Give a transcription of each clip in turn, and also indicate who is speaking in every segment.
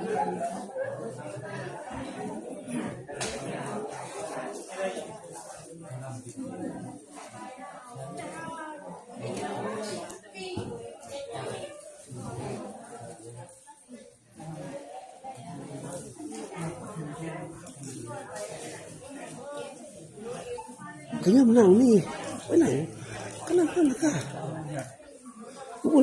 Speaker 1: ขยับหนังนี่ไปไหนก็นั่งข้างค่ะโอ้โห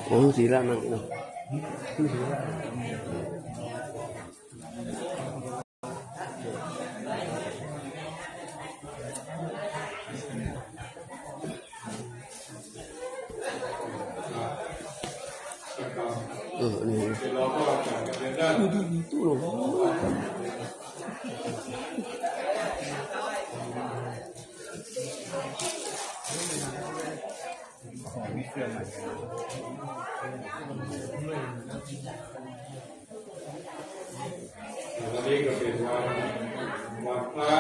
Speaker 1: โอ้สีละนั่งเนาะนี่ตู้หลง
Speaker 2: วันนี้ก็เป็นวันพระ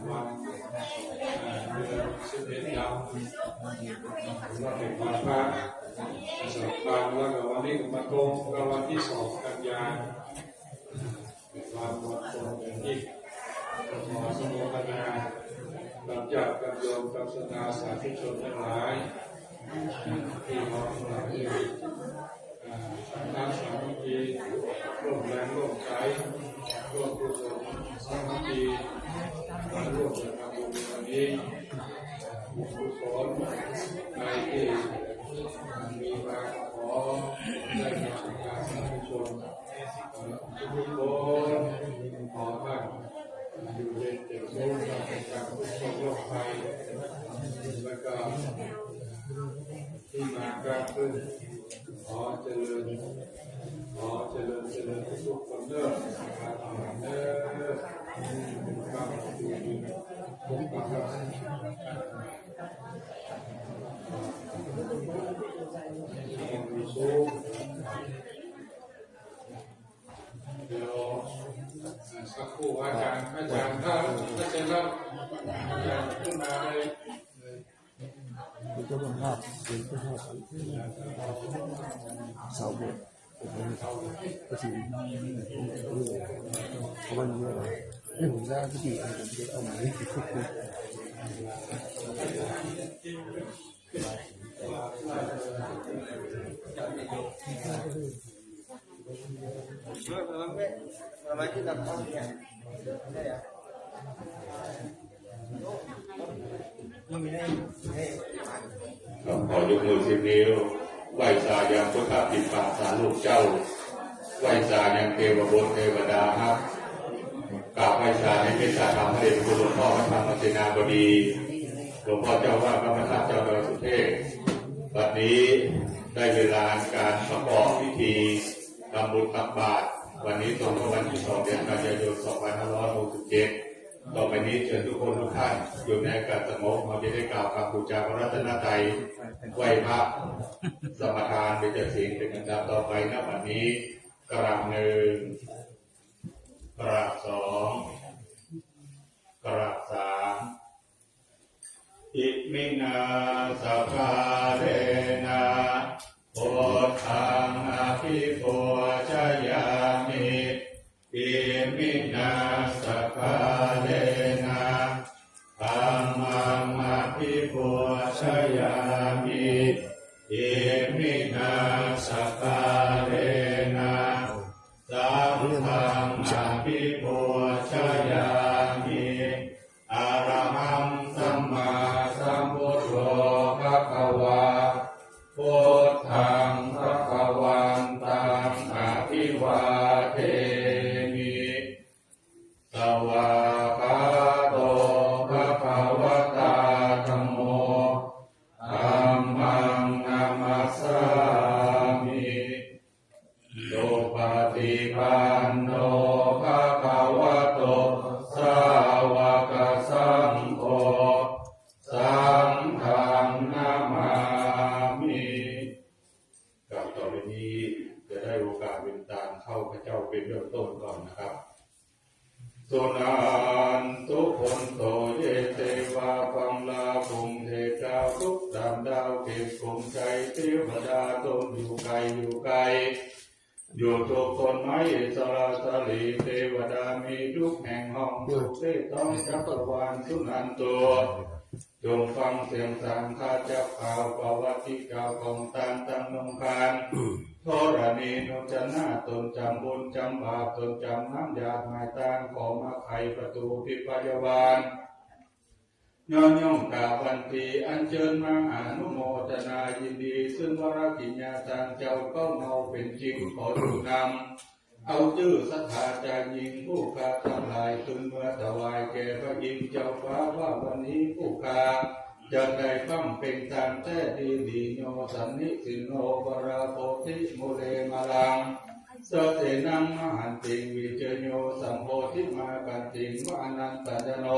Speaker 2: วันเดือน11 ดาวว่าเป็นวันพระสำคัญแล้วก็วันนี้ก็มาตรงกับวันที่2 กันยายนเป็นวันตรงกันอีกขอสมุทนากับญาติกับโยมกับศรัทธาสาธุชนทั้งหลายที่น้องทั้งหลายสังฆาสามัคคีร่วมแรงร่วมใจร่วมกุศลสามัคคีมาร่วมกันทำบุญวันนี้กุศลในที่มีมาขอได้มาสังฆาสาธุชนทุกคนขอท่านอยู่เย็นเป็นสุขจากการทุกข์โรคภัยแล้วก็ที่มากราบขึ้นขอเจริญทุกคนเด้อการทำงานเด้อการอยู่ดีผมก็ครับมีสุขเดี๋ยวสักครู่อาจารย์ถ้าเสร็จแล้วอาจารย์ขึ้นมาเลย
Speaker 1: ก็บังคับเป็นผู้ชอบสาวบทก็ถือวันนี้อะไรเรื่องของด้านพิธีอะไรผมจะเอามาให้ทุกคน
Speaker 3: ขอยกมือ10 นิ้วไหว้สายังพุทธปิปาสาลูกเจ้าไหว้สายังเทวบุตรเทวดาครับกราบไหว้สาในเมตตาธรรมพระเดชคุณหลวงพ่อพระธรรมเสนาบดีหลวงพ่อเจ้าว่าพระมหาเจ้าดอยสุเทพบัดนี้ได้เวลาการประกอบพิธีทำบุญตักบาตรวันนี้ตรงกับวันที่2 เดือนกันยายน 2567ต่อไปนี้เชิญทุกคนทุกท่านอยู่ในการสงบเราจะได้กล่าวคำบูชาพระรัตนตรัยไหว้พระสมทานเป็นศีลเป็นอันดับต่อไปณบัดนี้กราบ1กราบ2กราบ3อิมินาสัพพะเรนะโพธังอภิปูชยามิอิมินาสัพพะเรนะธัมมังอภิปูชยามิอิมินาสัพพะเรนะสังฆังอภิปูชยามิอะระหังสัมมาสัมพุทโธภะคะวะพุทธังภะคะวันตังอภิวาเทมิสวากขาโตภะคะวะตาธัมโมธัมมังนามัสสามิโยปฏิปันโนภะคะวะโตสาวกสังโฆสังฆังนามามิกับต่อไปนี้จะได้โอกาสเป็นตามเข้าพระเจ้าเป็นเริ่มต้นก่อนนะครับส่วนทุกคน ใจเทวดาตนอยู่ไกลอยู่ไกลอยู่ทุกคนไม่สละสลีเทวดามีทุกแห่งห้องทุกเทต้องจักรวาลสุนันตัวจงฟังเสียงสังฆาจะข่าวประวัติกาของตามตั้งนงคานโทรณีนุจนาตนจำบุญจำบาปตนจำน้ำยาหมายตางของมาไขประตูพิพยาบาลย่องกาบันตีอัญเชิญมาอนุโมทนายินดีซึ่งวรกิญญาทางเจ้าก็เมาเป็นจริงขอดูนำเอาชื่อสัทธาจายิงผู้กาทั้งหลายขึ้นเมื่อถวายแก่พระอินทร์เจ้าฟ้าว่าวันนี้ผู้กาจะได้ฟังเป็นตามแท้ดีดีโยสันนิสิโนปราโพธิโมเลมาลังสเตนังมหันติวิเจโยสัมโพธิมากันติงวานันตจโน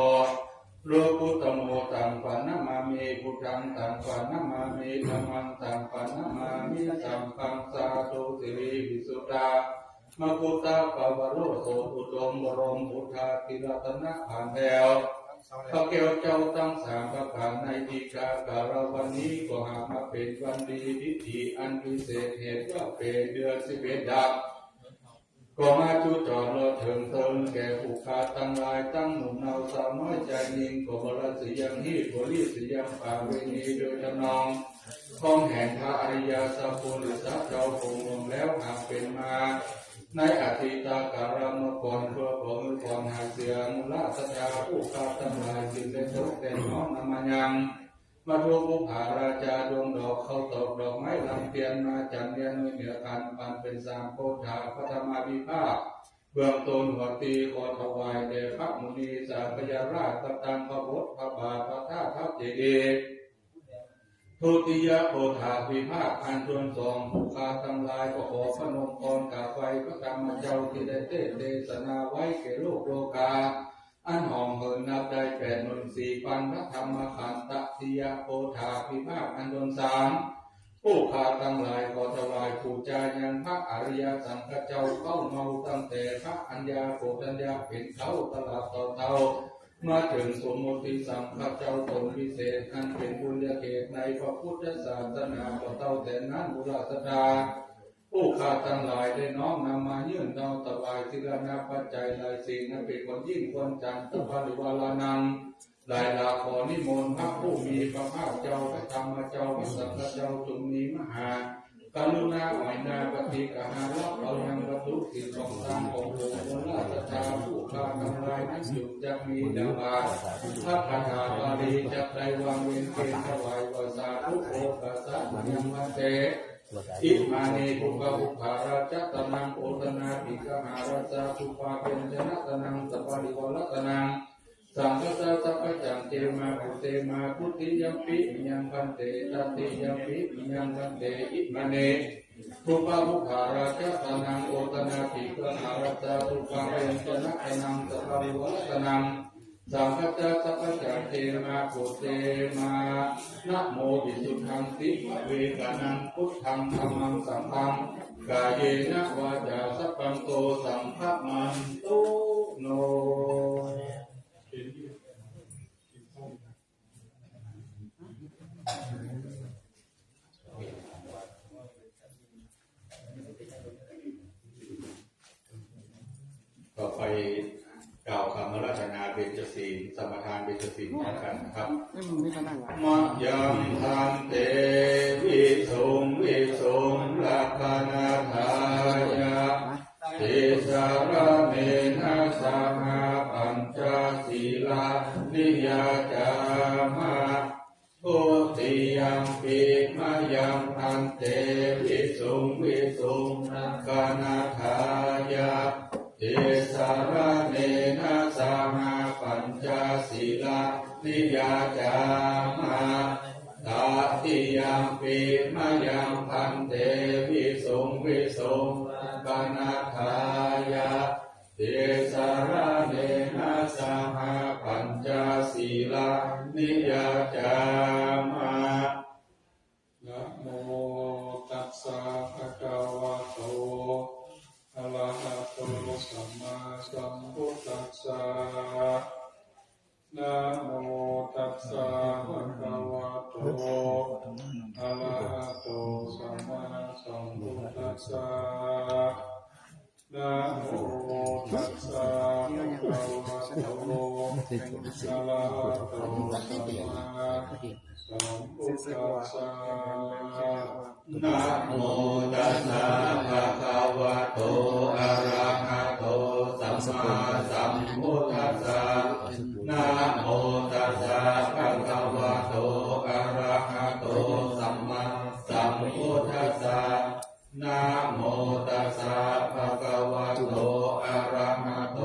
Speaker 3: โลกุตโมตังปานามามิพุทธังตังปานามามิธัมมังตังปานามามิสังฆังสาธุสิริวิสุทธามกุตตะปวโรโสอุดมบรมพุทธาติรัตนะผ่านแล้วพระแก้วเจ้าตั้งสามประการในทีกาการวันนี้ก็หามาเป็นวันดีพิธีอันพิเศษเหตุว่าเป็นเดือน11 ดับก็มาจุจรเราถึงเติมแก่ผู้ขาตั้งลายตั้งหนุ่มเนาสาวน้อยใจยิงก็บรสิยังฮีโพลิสิยังป่าเวณีโดยทำนองข้องแห่งพระอริยสัพพุริสัพเจ้าคงลงแล้วหากเป็นมาในอธิตาการามก่อนเพื่อขอมือก่อนหาเสียมุลาสัจจาผู้ขาตั้งลายจึงได้ตกแต่น้องนำมายังมาทุกผู้ผาราชาดวงดอกเขาตกดอกไม้ลำเทียนมาจันเรียนเหนือการปันเป็นสามโพธาพระธรรมาภิภาคเบื้องต้นหัวตีขอถวายแด่พระมุนีสาพยาราชพระตังพระบดพระบาทพระธาตุพระเจดีย์ทุติยโพธาภิภาคอันชวนสองผู้ขาทั้งหลายก็ขอพนมกรกาไฟพระธรรมเจ้าที่ได้เทศนาไว้แก่โลกโลกาอันหอมเหินนับได้84,000พระธรรมขันตติยโพธาภิภาคอันชวนสามผู้ขาทั้งหลายขอถวายปูจายังพระอริยสังฆเจ้าเข้าเมาตั้งแต่พระอัญญาโกฏัญญาเป็นเขาตลาดต่อเตามาถึงสมมติสังฆเจ้าตนพิเศษอันเป็นบุญญาเกตในพระพุทธศาสนาต่อเตาแต่นั้นบุราษฎาผู้ขาทั้งหลายได้น้อมนำมายื่นเตาถวายศิลนาปัจจัยหลายสิ่งนั้นเป็นคนยิ่งคนจันทปริวาลานังหลายลาขอนิมนต์พระผู้มีพระภาคเจ้าพระธรรมเจ้าพระสังฆเจ้าจงมีมหากรุณาไหวนาปฏิกหารับเอายังวัตถุสิ่งของตามขององค์พระราชทานผู้ข้าทำลายนั้นหยุดจะมีดังบาพระคาถาบาลีจะได้วางเว้นเกณฑ์ถวายวาสาทุโอปัสสะยังวันเตอิมานีภุกะภุคาราชตนังโอตนาภิกหาราชาภุปาเป็นชนะตนังสัพพะริวรตนังสังฆสัพพะจังเตมาปุเตมาพุทธิยัมปิยังพันเตตัติยัมปิยังพันเตอิมานีภุปะภุคาราชตนังโอตนาภิกหาราชาภุปาเป็นชนะตนังสัพพะริวรตนังสังฆสัพพะจังเตมาปุเตมานะโมวิสุทธังติเวกานังพุทธังธัมมังสังฆังกายเยนะวาจาสัพพังโตสัมภมันโตโนต่อไปกล่าวคำราชนาเบญจศีลสมทานเบญจศีลพร้อมกันนะครับมะยังทันเตวิสุงวิสุงลักขณาทายะติสารเมนะสหปัญจศีลานิยาจามะโพธิยัมปิมะยังทันเตวิสุงวิสุงลักขณาทายะติสารเนนะสหปัญจศีลานิยาจามะตติยัมปิมะยังพันเตวิสุงวิสุงปนาทายะติสารเนนะสหปัญจศีลานิยาจามะนะโมตัสสะภะคะวะโตอะระหะโตสัมมาสัมพุทธัสสะนะโมตัสสะภะคะวะโตอะระหะ
Speaker 2: วะโตอะระหะโตสัมมาสัมพุทธัสสะ
Speaker 3: นะโมตัสสะภะคะวะโตอะระหะโตสัมมาสัมพุทธัสสะนะโมตัสสะภะคะวะโตอะระหะโตสัมมาสัมพุทธัสสะนะโมตัสสะภะคะวะโตอะระหะโต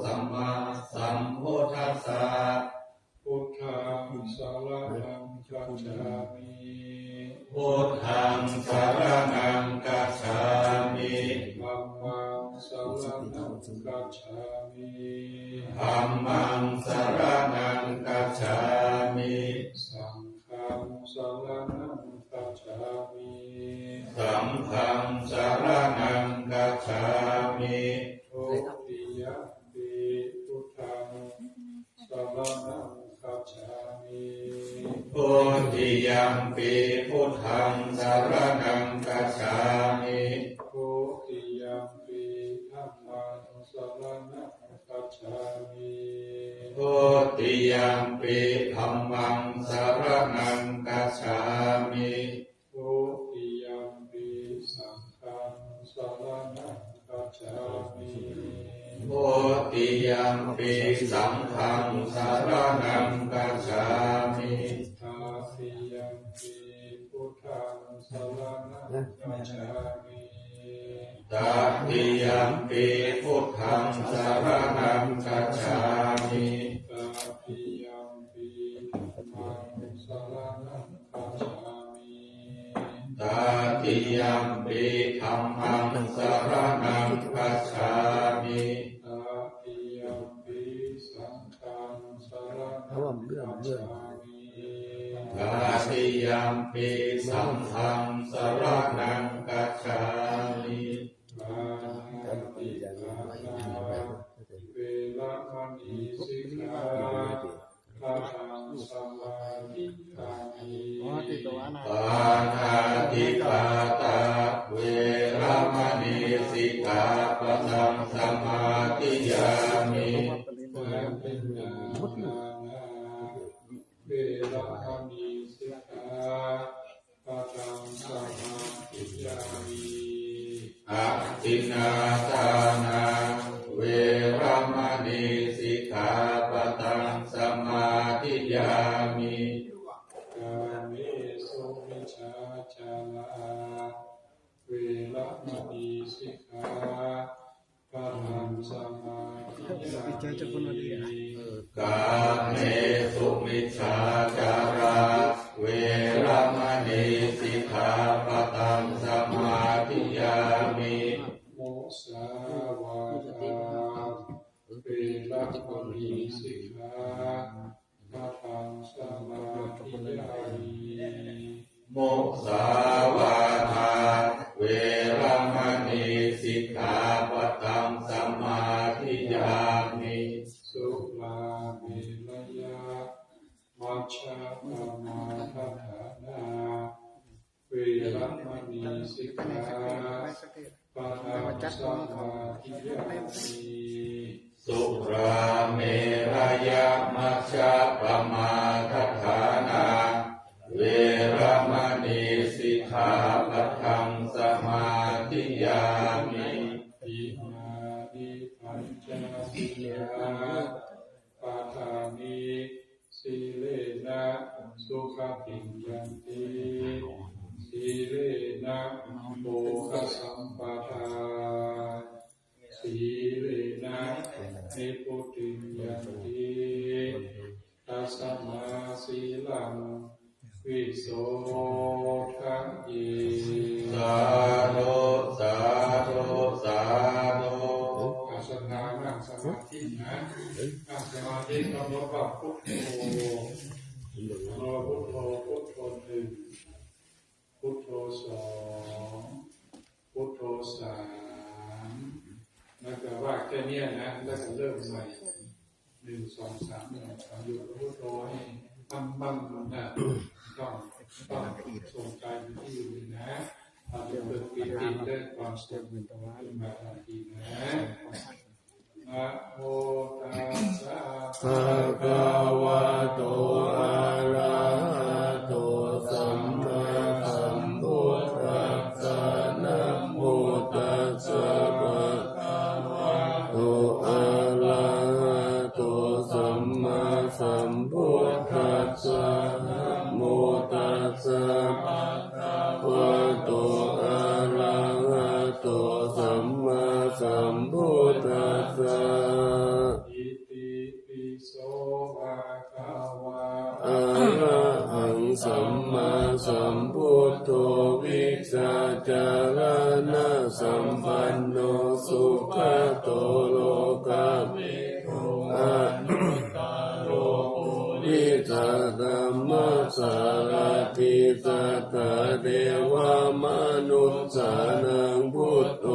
Speaker 3: สัมมาสัมพุทธัสสะ
Speaker 2: พุทธังสรณังคัจฉามิ
Speaker 3: พุทธังสรณังคัจฉามิ
Speaker 2: ธัมมังสรณังคัจฉามิ
Speaker 3: ธัมมังสรณังคัจฉามิ
Speaker 2: สังฆังสรณังคัจฉามิ
Speaker 3: สังฆังสรณังคัจฉามิ
Speaker 2: ทุติยมปิพุทธังสรณังคัจฉามิ
Speaker 3: พุทธิยัมปิพุทธังสรณังคัจฉามิ
Speaker 2: ทุติยมปิธัมมังสรณังคัจฉามิ
Speaker 3: พุทธิยัมปิธัมมังสรณังคัจฉามิ
Speaker 2: ทุติยมปิสังฆังสรณังคัจฉามิ
Speaker 3: พุทธิยัมปิสังฆังสรณังคัจฉามิ
Speaker 2: ตาติยมปิพุทธังสรณังคัจฉามิ
Speaker 3: ตติยัมปิพุทธังสรณังคัจฉามิ
Speaker 2: ตาติยมปิธัมมังสรณังคัจฉามิ
Speaker 3: ตติยัมปิธัมมังสรณังคัจฉามิ
Speaker 2: ตาติยมปิสังฆังสรณัง
Speaker 1: เพราะว่าเรื่อง
Speaker 2: คัจ
Speaker 1: เรื่อง
Speaker 2: ฉามิ
Speaker 3: ตติยัมปิสังฆังสรณังคัจฉามิ
Speaker 2: ปาติปาตาเวระมณีสิกขาปะทังสมาธิยามิ
Speaker 3: ปานาติปาตาเวระมณีสิกขาปะทังสมาธิยามิ
Speaker 2: และเป็นญาณาเวระมณีสิกขาปะทังสมาธิยามิ
Speaker 3: อะตินนาทานาเวระมณีสิกขาปะทังสมาธิยามิ
Speaker 2: กาเมสุมิชาจาราเวระมณีสิกขาปะทังสมาธิยามิ
Speaker 3: กาเมสุมิชฌาจาราเวระมณีสิกขาปะทังสมาธิยามิ
Speaker 2: มุสาวาทาเวระมณีสิกขาปะทังสมาธิยามิ
Speaker 3: มุสาวาทาเวระมณีสิกขาปะทังสมาธิยามิ
Speaker 2: สุลาเมรยะมัชฌะปมาทฐานาเวระมณีสิกขาปะทังสมาธิยามิ
Speaker 3: สุราเมรยมัชฌะปมาทัฏฐานาเวระมณีสิกขาปะทังสมาธิยามิ
Speaker 2: อิมานิปัญจสิกขาปะทานิสีเลนะสุขติยันติสีเลนะโภคสัมปทาสีเลนะนิพุติยันติตัสมาสีลังวิโสทะเย
Speaker 3: สาธุสาธุสาธุ
Speaker 2: อาสนะนั่งสมาธินะนั่งสมาธิกำหนดว่าพุทโธพุทโธพุทโธหนึ่งพุทโธสองพุทโธสามแล้วก็ว่าแค่เนี้ยนะแล้วก็เริ่มใหม่หนึ่งสองสามหนึ่งสามอยู่กับพุทโธให้ตั้งนะต้องส่งใจไปที่อยู่นะทำให้เกิดปีติได้ความสุขขึ้นมาทันทีนะนะโมตั
Speaker 1: ภะคะวะโตอะระหะโตสัมมาสัมพุทธัสสะนะโมตัสสะภะคะวะโตอะระหะโตสัมมาสัมพุทธัสสะนะโมตัสสะภะคะวะโตอะระหะโตสัมมาสัมพุทธัสสะ
Speaker 2: อิติปิโสภะคะวะ
Speaker 1: อะระหังสัมมาสัมพุทโธวิชชาจารณะสัมปันโนสุขโตโลกาภิทุอะโลวิชาธัมมะสารติสัทธะเทวมนุษย์สานังพุทโธ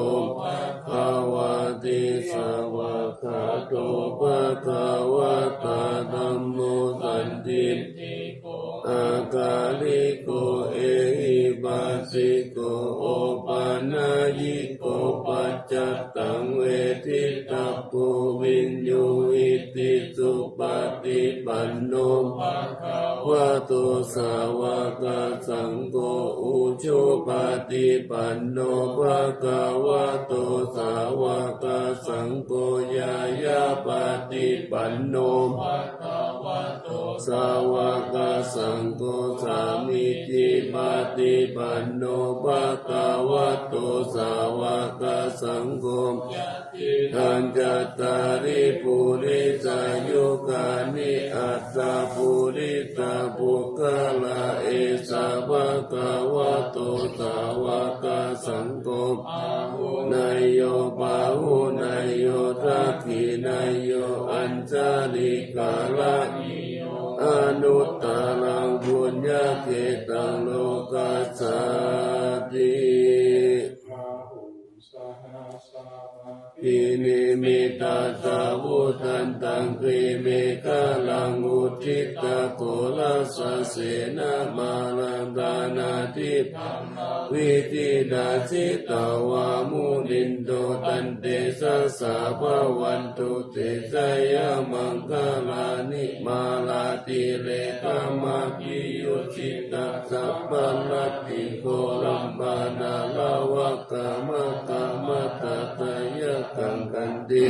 Speaker 1: ภาวะติสวะคาโตภะคะวะตาธัมโมสันติอากาลิโกเอหิปัสสิโกโอปานายิโกปัจจตังเวทิตาภูวินยูอิติสุปฏิปันโนภะคะวะโตสาวกสังโฆอุชุปฏิปันโนภะคะวะโตสาวกสังโฆยายาปฏิปันโนภะคะวะโตสาวกสังโฆสามิจิปฏิปันโนภะคะวะโตสาวกสังโฆทันจัตตาริปุริสายุกานิอัตตาปุริตาปุคละเอสะภะคะวะโตสาวกสังโฆนายโยปาหุนายโยทักขินายโยอัญชลิกาละอนุตตรังบุญญาเกตังโลกัสสติอินิมิตาสาวุทันตังครีเมฆะลังอุทิตะโกลัสสะเสนามาลังดานาทิวิจิดาสิตาวามุนินโตตันเตสะสะภะวันตุเตสยะมังคลานิมาลาติเรกามะกิยุจิตะสัพพะลัตติโกลัมปานาลาวะกามะกามะตะตะยะกังกันติ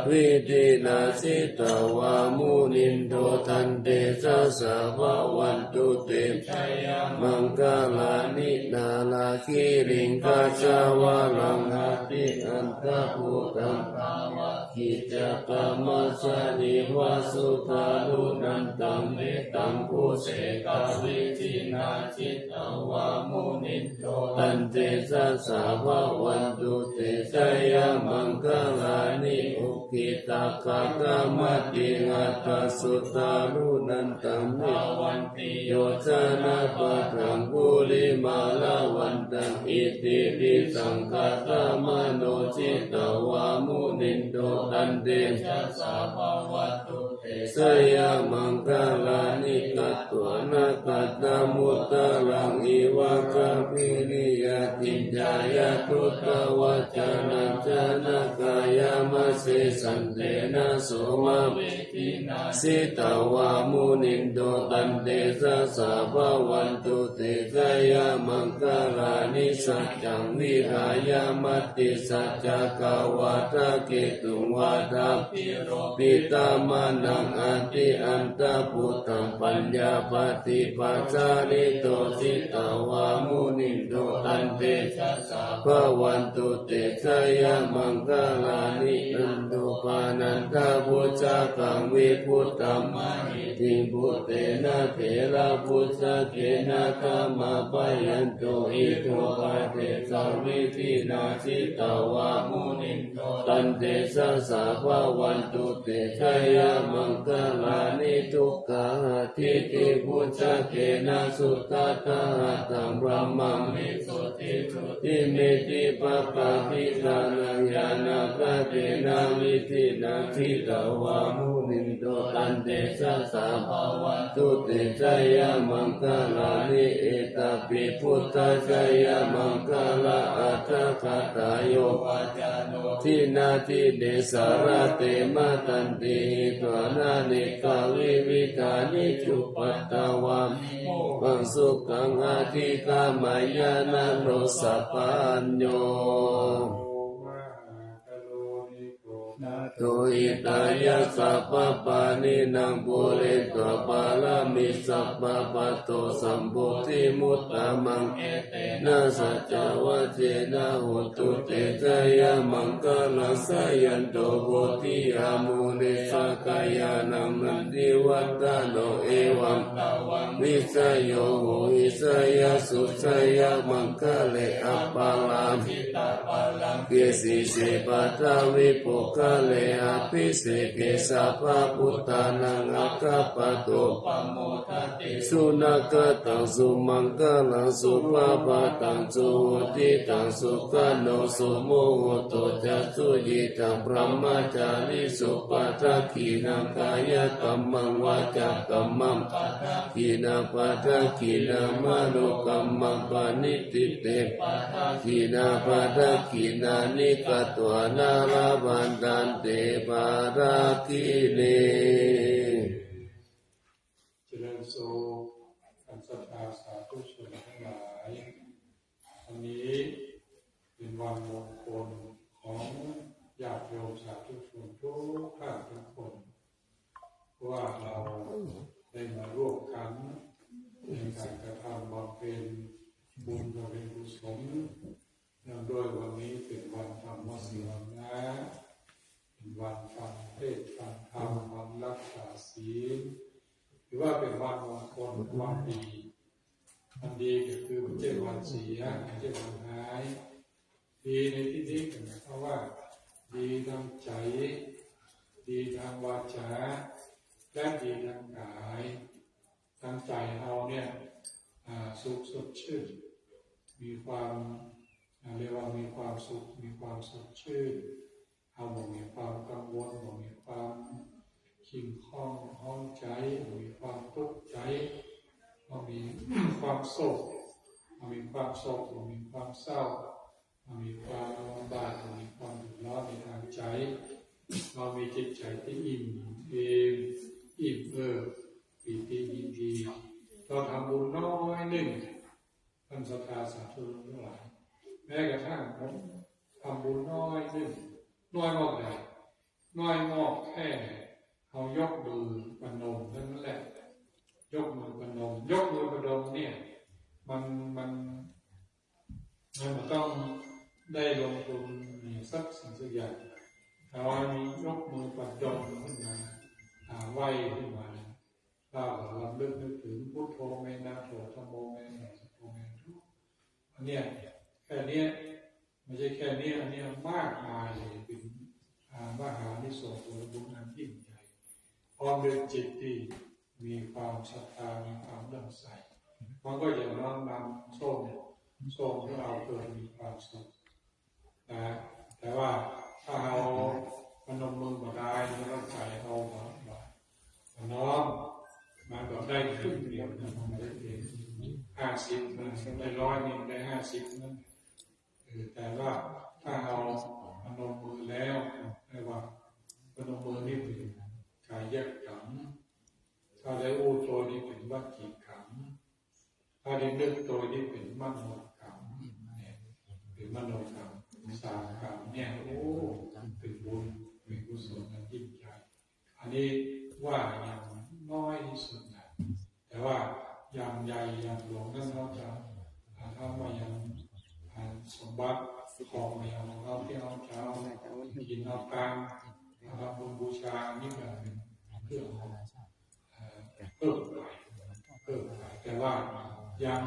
Speaker 1: วิจินาสิตาวามุนินโตทันเตสะสะภะวันตุเตมังคลานินาลาคิริงกัจจาวะลังหติอันตะภูตังกิจกรรมสนิวาสุตาลุนันตังเมตังภูเสกวิจินาจิตตวามุนินโตตันเตสะสะภะวันตุเตสยะมังคลานิอุกิตากะกะมะติงัตตสุตาลุนันตังเมวันติโยชนะปะทังกุลิมาลาวันตังอิติปิสังฆตมโนจิตตวามุนินโตตันเตสะสะภะวันตุเตสยะมังคลานิกัตวนากัตตมุตตะลังอิวะกะปิริยติจายะทุตวัจนะจนะกายามะเสสันเตนะโสมะเวทินาสิตาวามุนินโตตันเตสะสะภะวันตุเตสยะมังคลานิสัจจังวิหายามติสัจจกาวาทะเกตุงวาทะปิตามานังอติอันตะพุทธังปัญญาปฏิปัสสาริโตสิตาวามุนินโตตันเตสะสะภะวันตุเตสยะมังคลานิอันตุปานันทพุทธกังวิพุตตัมมาหิติพุตเตนะเถระพุทธเกนะธรรมะปะยันโตอิโตปะเตสาวิทินาสิตาวามุนินโตตันเตสะสะภะวันตุเตสยะมั มังคลานิทุกขาทิฏฐิพุทธเกนะสุตตะตะตังพระมังมิสุทิทุติเมติปะปะปิตานังญาณปะเตนะวิธินาทิตวามุนินโตตันเตชะสาภาวะตุเตชะยะมังคลานิเอตปิพุทธชยมังคลาอัตถคตายโยวัจโนทินาทิเดสารเตมะตันติตวานานิกาวิวิกานิจุปัตตวามังสุขังอาทิกามายานะโรสะปัญโยตุอิตายะสัพพปานินางปุเรตปาลามิสัพพปัตโตสัมปุติมุตตะมังเอเตนะสัจจวัจเจนะโหตุเตชะยะมังคลัสสยันโตโพธิอามุนิสกายานังนันติวัตตโนเอวังวิสยโยโหวิสยสุสยมังคะเลอปาลามิตาปาลังเกสิเสปัตตวิปุคะเลอภิเสเกสัพพพุทธานังอัคคปะโตปโมทติสุนักตังสุมังคลังสุภาปตังสุติตังสุขโนสุโมโหโตจัสสุยิตังพระมจาริสุปัฏฐขีนังกายกัมมังวาจากัมมังขีนาปัฏฐขีนามโนกัมมังปานิติเตขีนาปัฏฐขีนานิกัตวานาลาบันตันเตปาราคิเน
Speaker 2: เจริญสุขอันศรัทธาสาธุชนทั้งหลายวันนี้เป็นวันมงคลของญาติโยมสาธุชนทุกท่านทุกคนว่าเราได้มาร่วมกันในการกระทำบำเพ็ญบุญบำเพ็ญกุศลเนื่องด้วยวันนี้เป็นวันธรรมศีลนะเป็นวันฟังเทศน์ฟังธรรมวันรักษาศีลถือว่าเป็นวันมงคลวันดีวันดีก็คือไม่ใช่วันเสียไม่ใช่วันหายดีในที่นี้ก็หมายความว่าดีทางใจดีทางวาจาและดีทางกายทางใจเราเนี่ยสุขสดชื่นมีความเรียกว่ามีความสุขมีความสดชื่นเราบ่มีความกังวลบ่มีความขิงข้องห้องใจบ่มีความทุกข์ใจบ่มีความโศกบ่มีความโศกบ่มีความเศร้าบ่มีความลำบากบ่มีความเดือดร้อนในทางใจเรามีจิตใจที่อิ่มเอมอิ่มปีติยินดีเราทำบุญน้อยหนึ่งท่านศรัทธาสาธุชนทั้งหลายแม้กระทั่งผมทำบุญน้อยหนึ่งน้อยมากใดน้อยมากแค่เอายกมือประนมนั่นแหละยกมือประนมเนี่ยมันต้องได้ลงทุนมีสักสิ่งสักอย่างแต่ว่ามียกมือประนมขึ้นมาไหวขึ้นมาเราลำนึกถึงพุทโธเมนะโธธัมโมเมนะสังโฆเมนะอันเนี้ยแค่นี้ไม่ใช่แค่นี้อันนี้มากมายเลยเป็นมหานิสงส์ผลบุญอันยิ่งใหญ่พร้อมด้วยจิตที่มีความศรัทธามีความเลื่อมใสมันก็จะน้อมนำส่งให้เราเกิดมีความสุขนะแต่ว่าถ้าเราพนมมือมาได้แล้วก็ใจเราน้อมมันก็ได้ครึ่งเดียวนะมันไม่ได้เป็น50นะได้100นี่ได้50นั่นแต่ว่าถ้าเราพนมมือแล้วเรียกว่าพนมมือนี่เป็นกายขันธ์ถ้าได้อู้ตัวนี้เป็นวัจีขันธ์ถ้าได้นึกตัวนี้เป็นมโนขันธ์เป็นมโนขันธ์3ขันธ์เนี่ยโอ้เป็นบุญเป็นกุศลอันยิ่งใหญ่อันนี้ว่าอย่างน้อยที่สุดนะแต่ว่าอย่างใหญ่อย่างหลวงนั้นเราจะทำมาอย่างสมบัติของอย่างเราที่เราจะเอากินเอาการทำบุญบูชานี่ก็เป็นเรื่องของเพิ่มไปแต่ว่ายัง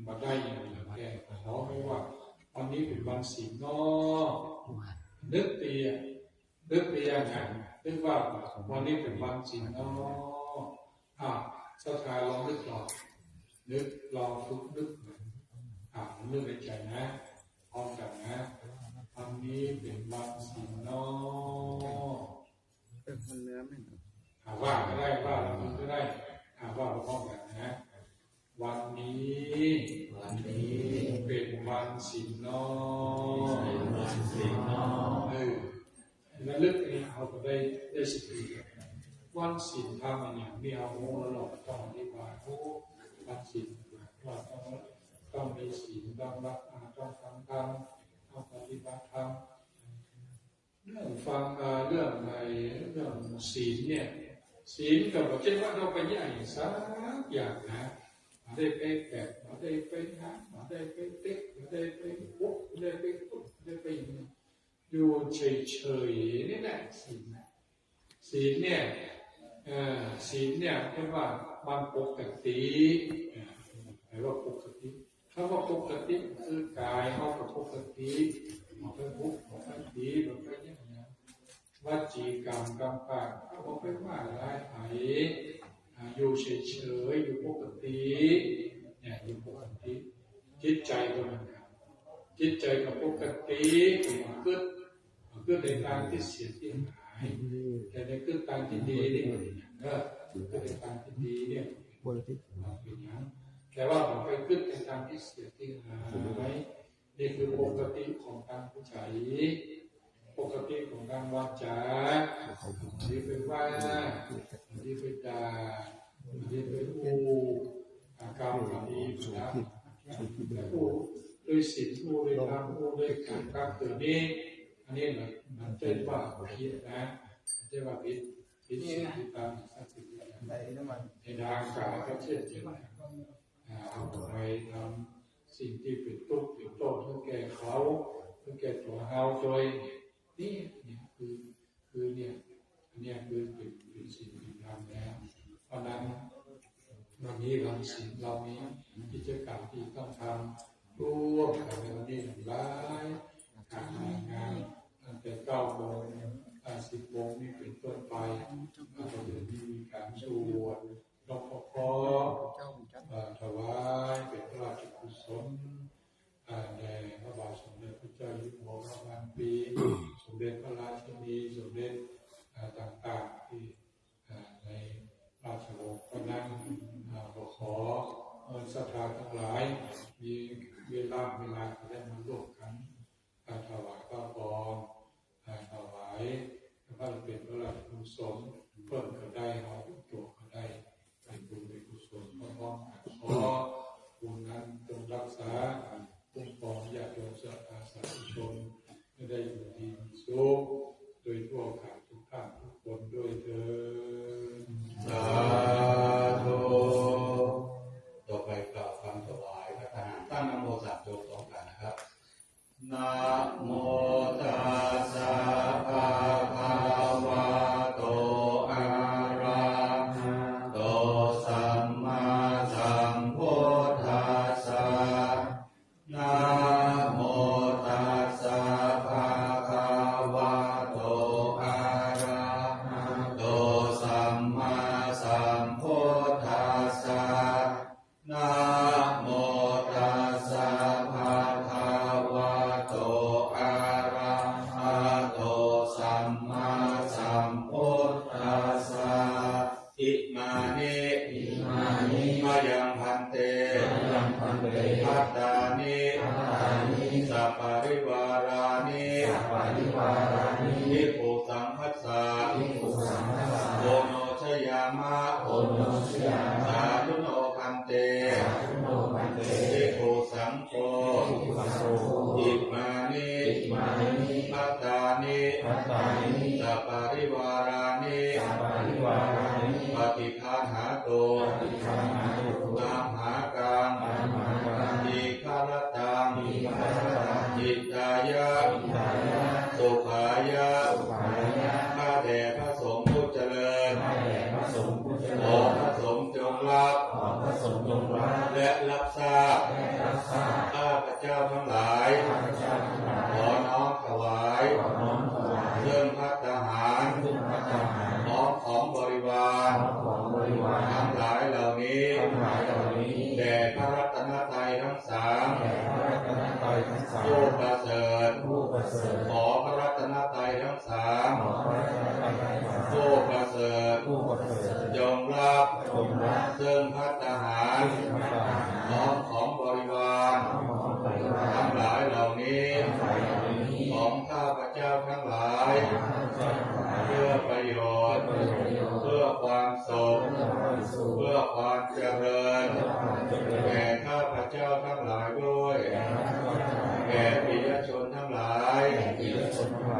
Speaker 2: มาได้อย่างแก่ขอไม่ว่าวันนี้เป็นวันศีลเนาะนึกเตียนะ นึกว่าวันนี้เป็นวันศีลเนาะศรัทธาลองนึกลองฝึกนึกนึกในใจนะพร้อมกันนะวันนี้เป็นวันศีลเนาะเป็นคนเนื้อไหมว่าก็ได้ว่าเราก็ได้ว่าเราพร้อมกันนะวันนี้เป็นวันศีลเนาะแล้วลึกนี่เอาไปได้สิบปีวันศีลทำอะไรอย่างไม่เอาโม้แล้วหรอกต้องอธิบายวันศีลว่าต้องมีศีลต้องรักต้องฟังธรรมต้องปฏิบัติธรรมเรื่องฟังเรื่องศีลเนี่ยศีลกับเช่นว่าเราไปย่างสักอย่างนะมาได้ไปแปะมาได้ไปหามาได้ไปเต๊กมาได้ไปปุ๊บมาได้ไปปุ๊บได้ไปอยู่เฉยๆนี่แหละศีลเนี่ยศีลเนี่ยเรียกว่ามันปกติหมายว่าปกติถ้าว่าปกติคือกายเขากับปกติมันเป็นบุคปกติมันเป็นอย่างนี้วจีกรรมกรรมปากเขาเป็นว่าอะไรอยู่เฉยๆอยู่ปกติเนี่ยอยู่ปกติจิตใจก็เหมือนกันจิตใจกับปกติมันเกิดในทางที่เสียที่หายแต่ในเกิดทางที่ดีนี่เกิดในทางที่ดีเนี่ยเป็นอย่างแต่ว่าผมไปขึ้นในทางที่เสียที่หายนี่คือปกติของทางผู้ใจปกติของทางวาจาที่เป็นว่าที่เป็นด่าที่เป็นกรรมดีนะแล้วด้วยศีลด้วยธรรมด้วยการเกิดนี้อันนี้มันเป็นว่าผิดนะไม่ใช่ว่าผิดศีลตามสัจธรรมในทางกายก็เช่นเดียวกันเอาไปทำสิ่งที่เป็นทุกข์เป็นโทษทั้งแก่เขาทั้งแก่ตัวเราโดยนี่คือเนี่ยอันนี้คือเป็นสิ่งที่ทำแล้วเพราะนั้นวันนี้เราศีลเรามีกิจกรรมที่ต้องทำร่วมกันในวันนี้หลายการงานตั้งแต่9 โมง 10 โมงนี่เป็นต้นไปเราจะมีการสวดนพเคราะห์ถวายเป็นพระราชกุศลแด่พระบาทสมเด็จพระเจ้าอยู่หัวพระพันปีสมเด็จพระราชินีสมเด็จต่างๆที่ในราชวงศ์ก็นั่งขอศรัทธาทั้งหลายมีเวลาได้มาร่วมกันถวายข้าวกองถวายพระเป็นพระราชกุศลเพิ่มก็ได้เอาตัวก็ได้เป็นบุญเป็นกุศลพร้อมกันขอบุญนั้นจงรักษาคุ้มครองญาติโยมศรัทธาสาธุชนให้ได้อยู่ดีมีสุขโดยทั่วกันทุกท่านทุกคนด้วยเถิด
Speaker 3: สาธุต่อไปกล่าวคำถวายพระทหารตั้งนะโมสามจบพร้อมกันนะครับนะโมตัสสะภะคะวะโตอะระหะโตสัมมาสัมพุทธัสสะนะโมตัสสะภะคะวะโตอะระหะโตสัมมาสัมพุทธัสสะนะโมตัสสะภะคะวะโตอะระหะโตสัมมาสัมพุทธัสสะอิมานิมายังพันเตภัตตานิสัพปริวารานิภิกขุสังคัสสะโอโนชยามะสาธุโนพันเตภิกขุสังโฆอิมานิภัตตานิสัพปริวารานิปฏิภาหาโตนามหากังอิคารตังจิตตายะสุขายะข้าแต่พระสงฆ์ผู้เจริญขอพระสงฆ์จงรับและรับทราบข้าพเจ้าทั้งหลายขอน้อมถวายเครื่องภัตตาหาร ของบริวารทั้งหลายเหล่านี้แด่พระรัตนตรัยทั้งสามผู้ประเสริฐขอพระรัตนตรัยทั้งสามผู้ประเสริฐจงรับซึ่งภัตตาหารของบริวารทั้งหลายเหล่านี้ของข้าพเจ้าทั้งหลายเพื่อประโยชน์เพื่อความสุขเพื่อความเจริญแก่ข้าพเจ้าทั้งหลายด้วยแก่ปิยชนทั้งหลาย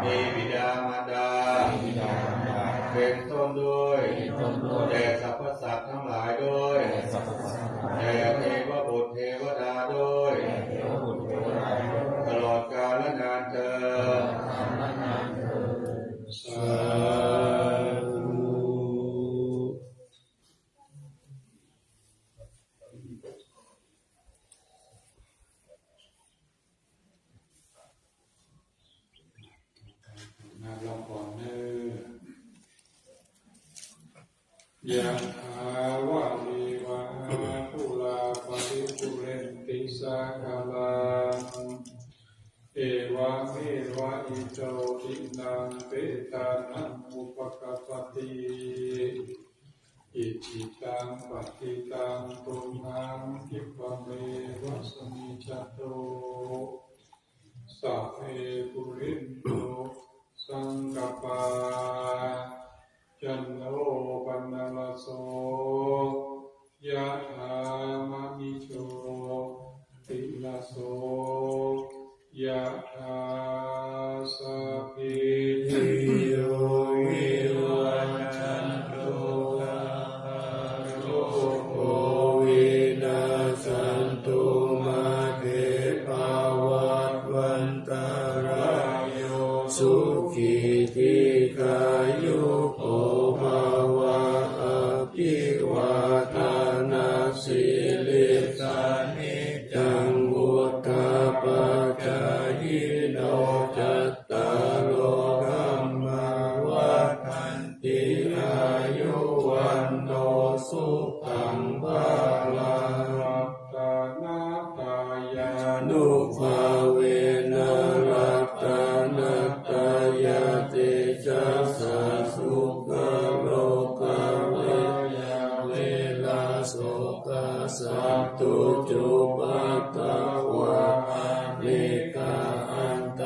Speaker 3: มีบิดามารดาเป็นต้นด้วยแด่สรรพสัตว์ทั้งหลายด้วยแด่เทวบุตรเทวดาด้วยตลอดกาลนานเทอญ
Speaker 1: สาธุ
Speaker 2: นาลองก่อนเนอยะถาวะริวะปุราปริปุเรนติสาคาลังเอวะเมวะอิโตทินังเปตานังอุปกัปปติอิจิตังปฏิตังตุมหังคิปะเมวะสมิจจโตสัพเพปุเรนโตสังกปปาจันโทปนรสโสยะถามณิโชติลโสยะถาสัพพิติโยวิวัชชันตุสัพพะโรโควินาศตุมาเตภวัตวันตรายโยสุขีทีกายุโกภวะอภิวาทานาสิลิสานิจังวุฒาปจายโนจัตตารโอธัมมาวัฏันติอายุวันโนสุขังภาลังรัตตานาตายานุภาเวนะรัตตานาตายาติจัสสะสุขโลกาเวยาเวลาโสกสัตตุจุปัตตวะนิกาอันต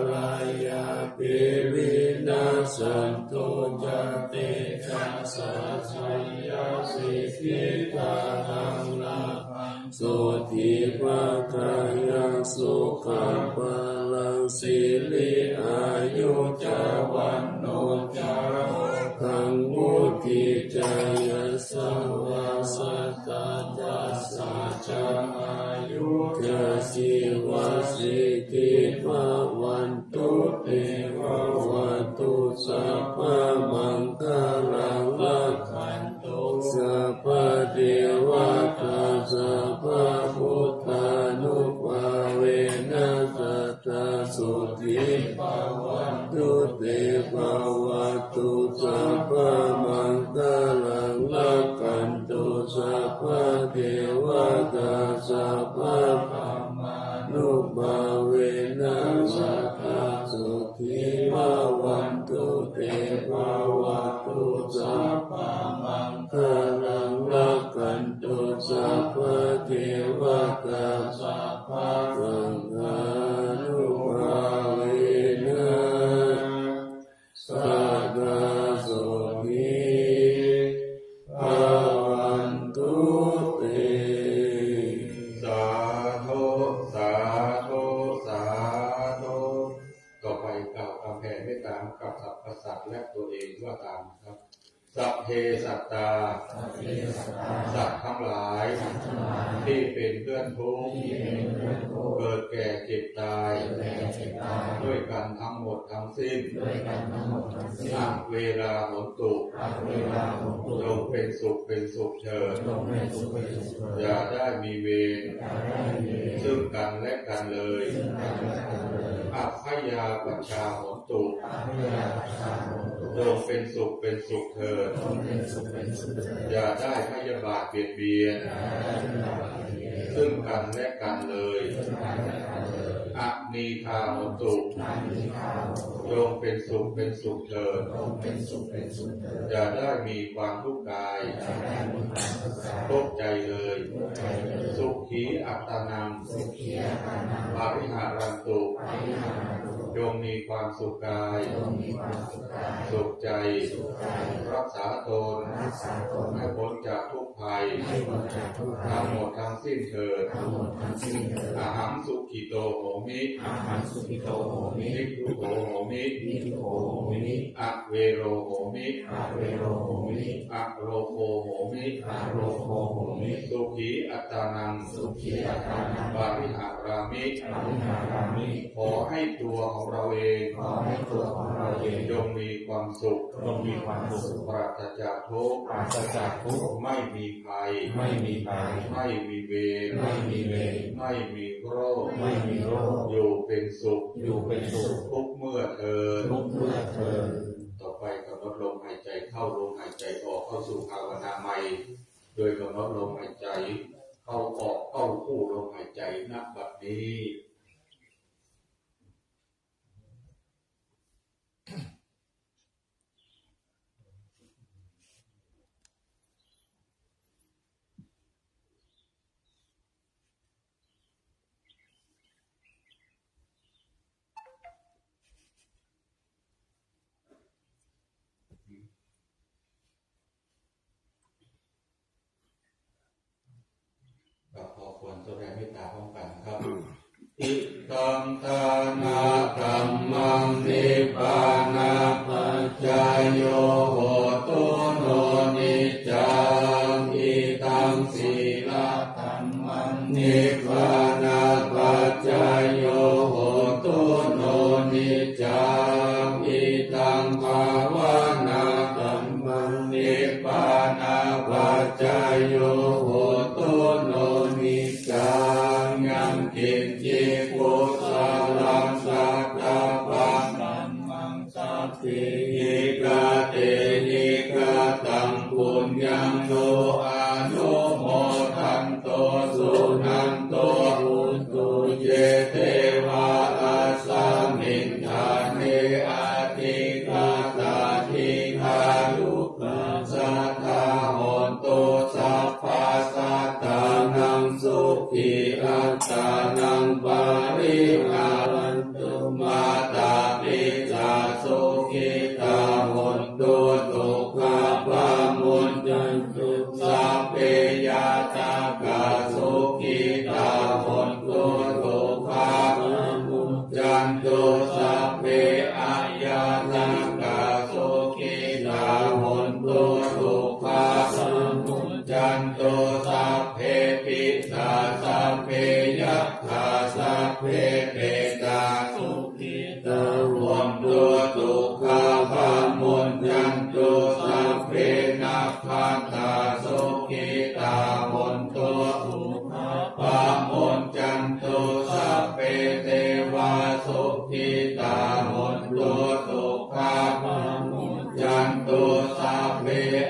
Speaker 2: รายาปิวินาสันตุจติจัสสะชัยยาสิทธิกาทังนาสุทิภะกายังสุขังพลังสิริอายุจาวันโนจาคังมุทิจายสวาสัตตาจัสสะจาอายุจาสิวาสิกิภะวันตุเตวะวันตุสัพพะมังคลังลักขันตุสัพพะเทวตาสัพพะพุทธานุภาเวนะสัตตาสุทิภะวันตุเตภะวันตุสัพพะมังคลังลักขันตุสัพพะเทวตาสัพพะธัมมานุภาเวนะสัตตาสุทิภะวันตุเตภะวันตุสัพพะมังคลังลักขันตุสัพพะเทวตาสัพพะธัมมานุภาเวนะสัตตาสุทิภะวันตุเต
Speaker 3: สาธุสาธุสาธุต่อไปกล่าวคำแผ่เมตตากับสรรพสัตว์และตัวเองว่าตามครับสัพเพสัตตาสัตว์ทั้งหลายที่เป็นเพื่อนทุกข์เกิดแก่เจ็บตายด้วยกันทั้งหมดทั้งสิ้นณเวลาหนตุจงเป็นสุขเป็นสุขเถิดอย่าได้มีเวรซึ่งกันและกันเลยอัพพยาปัญชาหน ตุจงเป็นสุขเป็นสุขเถิดอย่าได้พยาบาทเบียดเบียนซึ่งกันและกันเลยอนีคาโหตุจงเป็นสุขเป็นสุขเถิดอย่าได้มีความทุกข์กายทุกข์ใจเลยสุขีอัตตานังปาริหารันตุจงมีความสุขกายสุขใจรักษาตนให้พ้นจากทุกข์ภัยทั้งหมดทั้งสิ้นเถิดอาหังสุขิโตโหมินิพุโหโหมิอะเวโรโหมิอะโรโคโหมิสุขีอัตตานังปาริหารามิขอให้ตัวของเราเองจงมีความสุขปราศจากทุกข์ไม่มีภัยไม่มีเวรไม่มีโรคอยู่เป็นสุขทุกเมื่อเธอต่อไปกำหนดลมหายใจเข้าลมหายใจออกเข้าสู่ภาวนาใหม่โดยกำหนดลมหายใจเข้าออกเข้าคู่ลมหายใจณบัดนี้ขอควรแสดงเมตตาพร้อมกันครับอิตังทานาธัมมังนิพพานาปัจจายโยโหตุโนนิจจังอิตังศีลธัมมังนิพพานาปัจจายโยโหตุโนนิจจังอิตังภาวนาธัมมังนิพพานาปัจจายโยโหตุโนนิจจังยังกินจิปุสสะลังสัตตะปังธัมมังสัพพิหิกาเตหิกาตังปุญญังโนอานุโมทันโตสุนันโตอุตุเยเทวาอาสามินทาเนอาทิกาตาทิคายุปัสสัทธาโหนโตสัพพะสัตตานังสุขีอัตตานังปาริหารันตุมาตาปิจาสุขิตาโหนตุทุกขปามุญจันตุสัพเพยาตากาสุขิตาโหนตุทุกขปามุญจันตุสัพเพอายาตากาสุขิตาโหนตุทุกขปามุญจันตุสัพเพปิตาสัพเพยัคฆาสัพเพเปตาสุขิตาโหนตุทุกขปามุญจันตุสัพเพนัคขตาสุขิตาโหนตุทุกขปามุญจันตุสัพเพเทวาสุขิตาโหนตุทุกขปามุญจันตุสัพเพ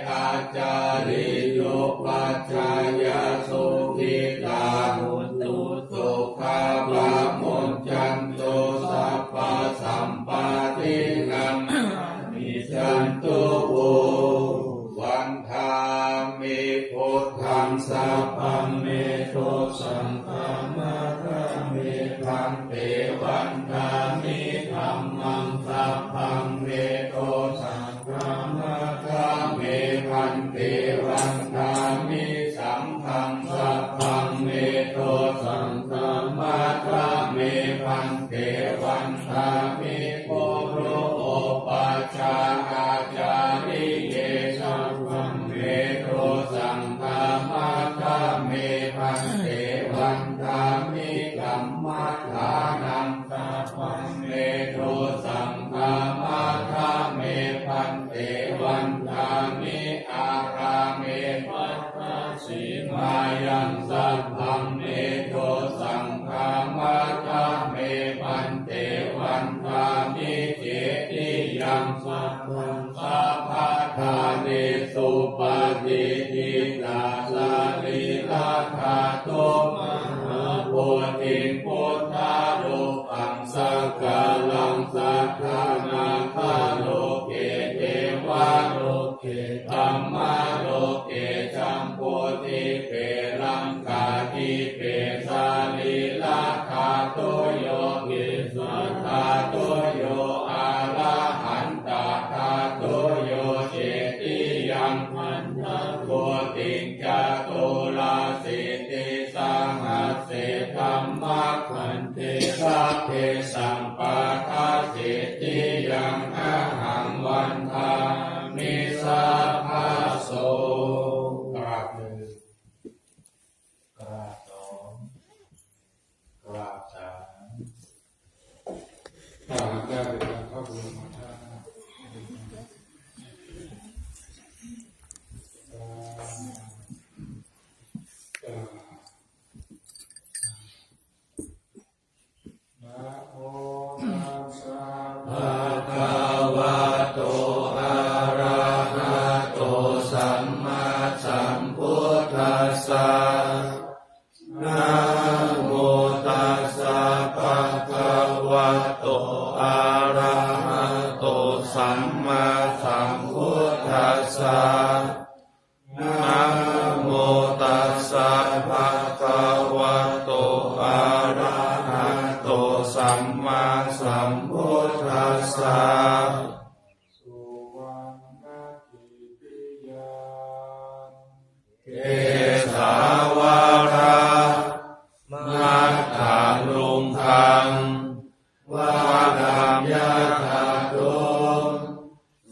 Speaker 3: อาจาริโยปัจจายสุขิตาโหนตุทุกขปามุญจันตุสัพพะสัมปาทินังมิจันตุโววันทามิพุทธังสัพพัมเมโทสังฆามาคะเมพันเตวันทามิธัมมังสัพพัมเมโทสังฆามาคะเมพันเตวันทามิสังฆังสัพพัมเมโทสังฆามาคะเมพันเตวันทามิโพโรโอปัจจาอาจาริเยสัพพัมเมโทสังฆามาคะเมพันเตวันทามิกัมมัฏฐานังสัพพัมเมโทสังฆามาคะเมพันเตวันทามิอาราเมปัสสะสีมายังสัพพัมเมโทสังฆามาคะเมพันเตวันทามิเจ
Speaker 1: นิสุปฏิทิตาสาลิลาคาโตมหาโพธิพุทธาโลกังสักกาลังสัทธานาคาโลเกเทวาโลเกธัมมาโลเกจัมโพธิเปรังกาทิเปสาลิลาคาโตโยกิสัทธาโตโยอาราหันตาคาโตโยเจติยังพันธะโพติจาโตลาสิติสังหัสเสธัมมาคันเทสัพเพสัมปะทาสิติยังอะหังวันทามิสัพพะโสกราบหนึ่งกราบสองกราบสาม
Speaker 2: ถ้าหากได้เป็นการเข้าบูชาท่านนะโมตัสสะ
Speaker 1: ภะคะวะโตอะระหะโตสัมมาสัมพุทธัสสะนะโมตัสสะภะคะวะโตอะระหะโตสัมมาสัมพุทธัสสะนะโมตัสสะภะคะวะโตอะระหะโตสัมมาสัมพุทธัสสะ
Speaker 2: สุวรรณกิติยา
Speaker 1: เกสาวารามัตถาลุงคังวานามยาธาโต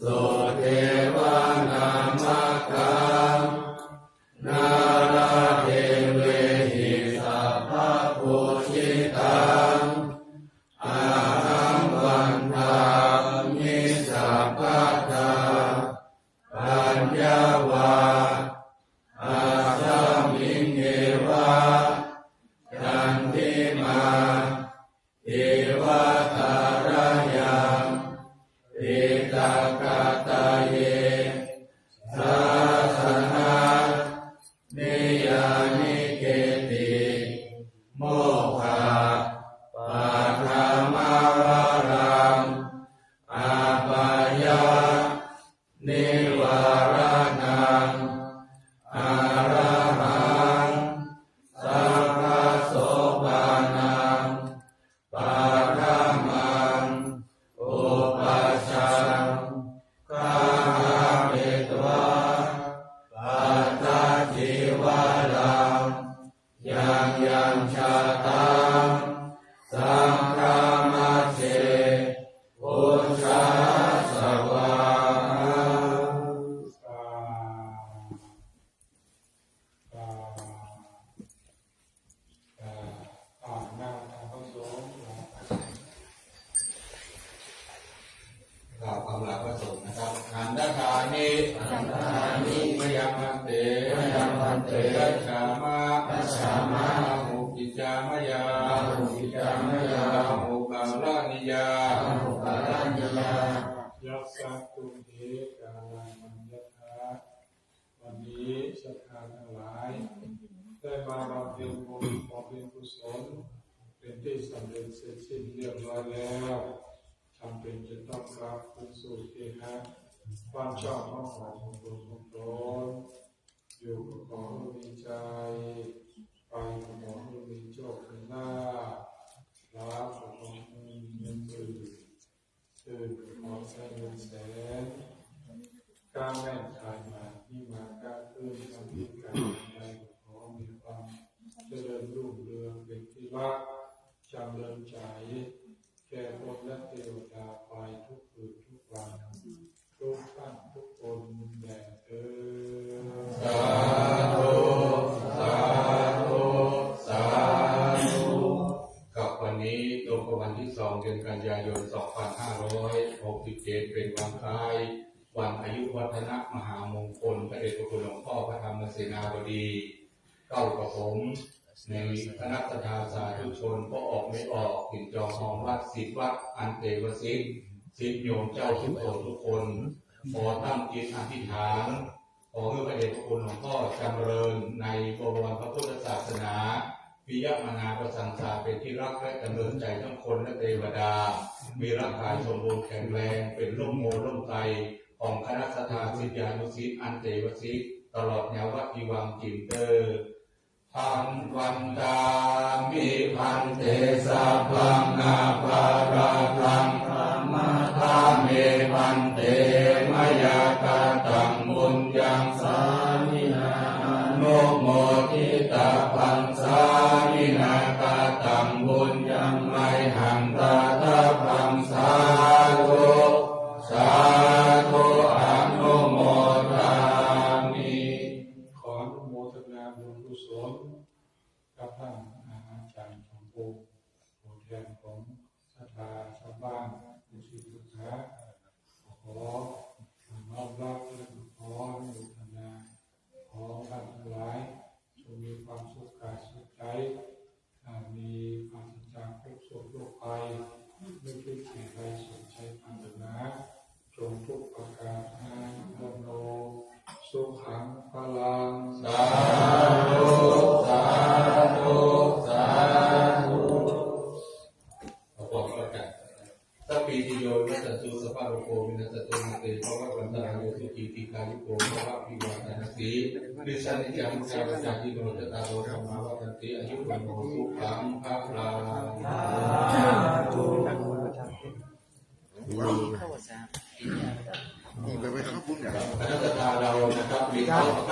Speaker 1: สุเทวานามกังนาราเทเวหิสัพพะพุชิตังอาหังวันทามิสัพพะทาปัญญาวาอาสามิงเอวะยันติมาเอวะตาระยังเอตากาตาเยสาสนานิยานิเกติโมฆะปัฏฐามาวารังอาปายานิวารานังอาระหังสัพพะโสภานังปัฏฐามังอุปัชฌังคาหาเมตวะปัตตาจิวาลังยังยังชาตังสังฆามัสเสพุทธัสสะวา
Speaker 2: นั่งทางเข้าสูง
Speaker 1: กล่าวคำลาพระสงฆ์นะครับขันธทานิขันธทานิมยังพันเตมยังพันเตรัชฌามะรัชฌามะหุกิจามยาหุกิจามยาหุกาลานิยาหุกาลานิยา
Speaker 2: ยัสสะตุเทกาลังมัญญทาวันนี้ศรัทธาทั้งหลายได้มาบำเพ็ญบุญบำเพ็ญกุศลเป็นที่สำเร็จเสร็จสิ้นเรียบร้อยแล้วจำเป็นจะต้องกลับคืนสู่เทหะความชอบของของตนของตนอยู่กับของมีใจไปกับของมีโชคมีลาภรักกับของมีเงินตื่นกับของใช้เงินแสนการแม่นขายมาที่มาการตื่นทำให้การใจของมีความเจริญรุ่งเรืองเป็นที่รักจำเริญใจแก่คนและเทวดาไปทุกคืนทุกวันทุกท่านทุกคนแด่เธอ
Speaker 1: สาธุสาธุสาธุกับวันนี้ตรงกับวันที่2 เดือนกันยายน 2567 เป็นวันคล้ายวันอายุวัฒนะมหามงคลพระเดชพระคุณหลวงพ่อพระธรรมเสนาบดีเก้ากับผมในคณะทาสาธุชนก็ออกไม่ออกถึงจองหองวัดศิษย์วัดอันเทวศิษย์ศิษย์โยมเจ้าทุกคน
Speaker 3: ขอตั้งจิตอธิษฐานขอให้พระเดชพระคุณหลวงพ่อจำเริญในบวรพระพุทธศาสนาพิยมนาประสังสาเป็นที่รักและดำเนินใจทั้งคนและเทวดามีร่างกายสมบูรณ์แข็งแรงเป็นร่มโพล่มไทรของคณะสัตยาศิษยานุศิษย์อันเตวสิกตลอดแนววัดพิวังจินเตอร์พันวันตามิพันเตสะพังนาภาราพังธรรมทาเมพันเตมยากาตังบุญยังสามินาโนโมทิตาพังสามินากาตังบุญยังไมหังตาตาพังสาธุสาธุอนุโมทามิ
Speaker 2: ขออนุโมทนาบุญกุศลกับท่านอาจารย์สมบูรณ์ผู้แทนของศรัทธาชาวบ้านผู้ศิษย์ลูกหาขอน้อมรับและขออนุโมทนาขอท่านทั้งหลายจงมีความสุขกายสุขใจมีความจากทุกโศกโรคภัยไม่คิดสิ่งใดสนใจปรารถนาจงทุกประการโนโนสุขังพลัง
Speaker 3: สาธุสาธุสาธุขอบอกประกาศสัพพิติโยนัสสุสภาโรโกวินัสตุมเตภวะวันตรายโยสุขีติกายุโกภวะพิวาทนาสีดิสันนิจังมุขาวจาจิโนจตารโรธรรมาวตันติอายุวันโนสุขังพลังสาธุ
Speaker 4: นี่ไปไว้ข้างบนเนี่ย
Speaker 3: คณะทาเรานะครับมีข้อประ